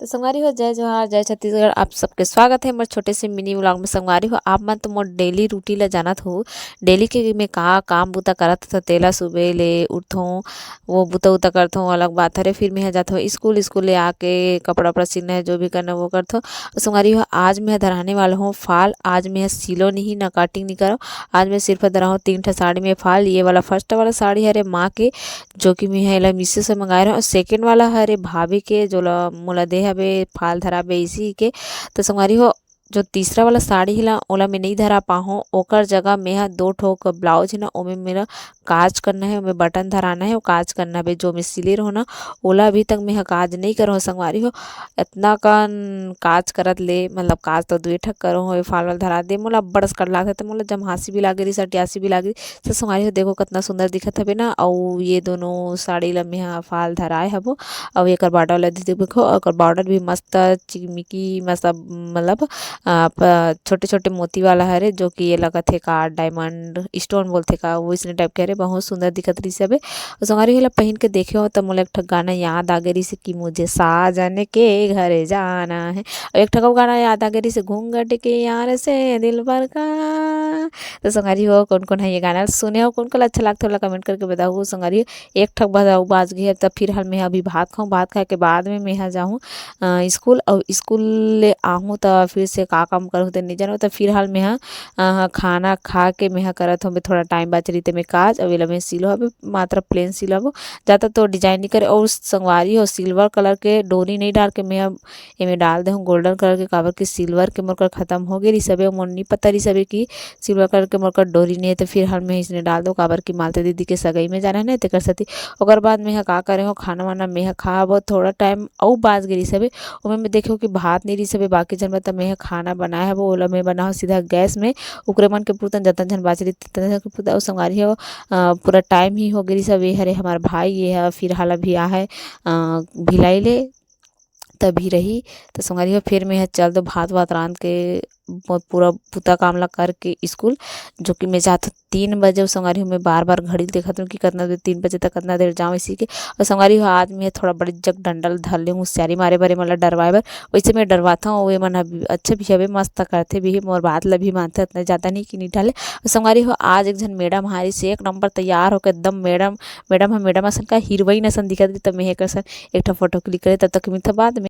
तो संगवारी हो जय जोहार जय छत्तीसगढ़। आप सबके स्वागत है मोर छोटे से मिनी व्लॉग में। संगवारी हो आप मन तो मोर डेली रूटीन ला जानत हो। डेली के में का काम बूता करत था तेला सुबह ले उठो वो बूता उता करथो अलग बात हरे। फिर मैं जात हो स्कूल ले आके कपड़ा वपड़ा सीलना है जो भी करना वो करथो। संगवारी हो आज मैं धराने वाला हूँ फाल। आज मैं सिलो नहीं ना काटिंग नहीं करो। आज मैं सिर्फ धरा हूँ 3 ठा साड़ी में फाल। ये वाला फर्स्ट वाला साड़ी हरे माँ के जो कि मैं एला मीशो से मंगाए रहा। और सेकेंड वाला हरे भाभी के जो मोला दे हवे फाल धराबे इसी के। तो संगवारी हो जो तीसरा वाला साड़ी हिला ओला मैं नहीं धरा पाहूँ। ओकर जगह मेहा 2 ठोक ब्लाउज है ना ओमे मेरा काज करना है, ओमे बटन धराना है और काज करना है। जो मैं सिले रहो ना ओला अभी तक मैं काज नहीं करो संगवारी हो। इतना कन काज करत ले मतलब काज तो 2 ठक करो हो फाल वाल धरा दे मोला बड़स कर लागत तो मोला जमहासी भी लागे रही सटियासी भी लागे। तो संगवारी हो देखो कितना सुंदर दिखत हवे ना। और ये दोनों साड़ी ला मैं फाल धराए हबो। और एकर बॉर्डर ला देखो एकर बॉर्डर भी मस्त चिकमिकी मस्त मतलब छोटे छोटे मोती वाला हरे जो कि ये लगत है का डायमंड स्टोन बोलते का वो इसने टाइप के हरे। बहुत सुंदर दिखत रही सब। संगवारी होला पहन के देखे हो तो मोला एक ठक गाना याद आ गई से कि मुझे साजन के घरे जाना है। और एक ठक गाना याद आ गई से घूंघट के यार से दिल भर का। तो संगवारी हो कौन कौन है ये गाना सुने हो कौन कौन अच्छा लगता है कमेंट करके बताओ। संगवारी एक ठक बताओ बाज गई है तब फिर हाल मैं अभी भात खाऊं। भात खाए के बाद में मैं जाऊँ स्कूल। और स्कूल ले आहूँ तो फिर से का काम करूँ तो नहीं जानो। तो फिर हाल मैं खाना खा के मैं करत हूँ थोड़ा टाइम बच रही थे मैं काज। और मैं सिलो हबे मात्र प्लेन सिलो हबो ज़्यादा तो डिजाइन नहीं करे। और संगवारी हो सिल्वर कलर के डोरी नहीं डाल के मैं एमे डाल दे हूँ गोल्डन कलर के काबर के सिल्वर के मोर खत्म हो गई सब। मोर नहीं पता रही सब कि सिल्वर कलर के मोर डोरी नहीं है। तो फिर हाल मैं इसने डाल दो काबर की मालते दीदी के सगाई में जाना है ना तेकर सती। ओकर बाद मैं का करे हो खाना वाना मैं खा बहुत थोड़ा टाइम और बाज गई सब। ओमे मैं देखो कि भात नहीं रही सब बाकी जन बता मैं खाना बनाया है वो ओला मैं बनाओ सीधा गैस में। उकरे मन के पूतन जतन जन बाच रही ततन के पूता। और संगवारी हो पूरा टाइम ही हो गई सब। ये हरे हमार भाई ये है फिर हाल भी आ है भिलाई ले तभी रही। तो संगवारी हो फिर मैं चल दो भात वात रांध के पूरा पुता काम ला करके स्कूल जो कि मैं जाता 3 बजे। संगवारी हो मैं बार बार घड़ी देखत हूँ कि कितना देर 3 बजे तक कितना देर जाऊँ इसी के। और संगवारी हो आज मैं थोड़ा बड़ी जग डंडल धर ले हूँ होशियारी मारे बारे मतलब डरवाए बर। वैसे मैं डरवाता हूँ वे मन अच्छा भी हवे मस्त करते भी मोर बात ला भी मानते इतना ज़्यादा नहीं कि नहीं डाले। संगवारी हो आज एक जन मैडम हमारी से 1 नंबर तैयार होकर एकदम मैडम मैडम असन का हीरोइन असन दिखत रही। तब मैं एक फोटो क्लिक करे तब तक मिलता बाद में।